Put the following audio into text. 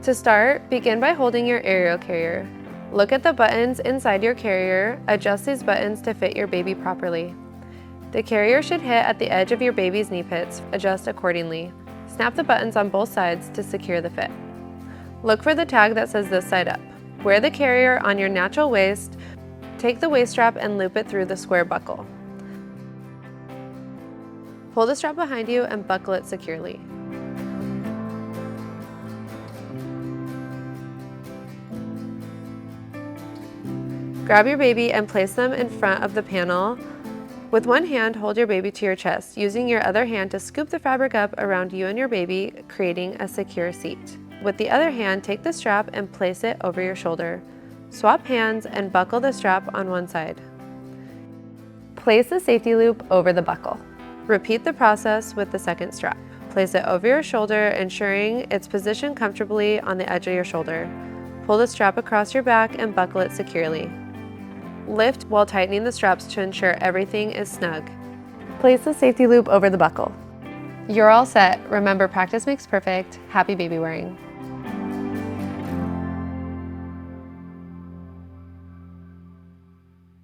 To start, begin by holding your aerial carrier. Look at the buttons inside your carrier. Adjust these buttons to fit your baby properly. The carrier should hit at the edge of your baby's knee pits. Adjust accordingly. Snap the buttons on both sides to secure the fit. Look for the tag that says this side up. Wear the carrier on your natural waist. Take the waist strap and loop it through the square buckle. Pull the strap behind you and buckle it securely. Grab your baby and place them in front of the panel. With one hand, hold your baby to your chest, using your other hand to scoop the fabric up around you and your baby, creating a secure seat. With the other hand, take the strap and place it over your shoulder. Swap hands and buckle the strap on one side. Place the safety loop over the buckle. Repeat the process with the second strap. Place it over your shoulder, ensuring it's positioned comfortably on the edge of your shoulder. Pull the strap across your back and buckle it securely. Lift while tightening the straps to ensure everything is snug. Place the safety loop over the buckle. You're all set. Remember, practice makes perfect. Happy baby wearing.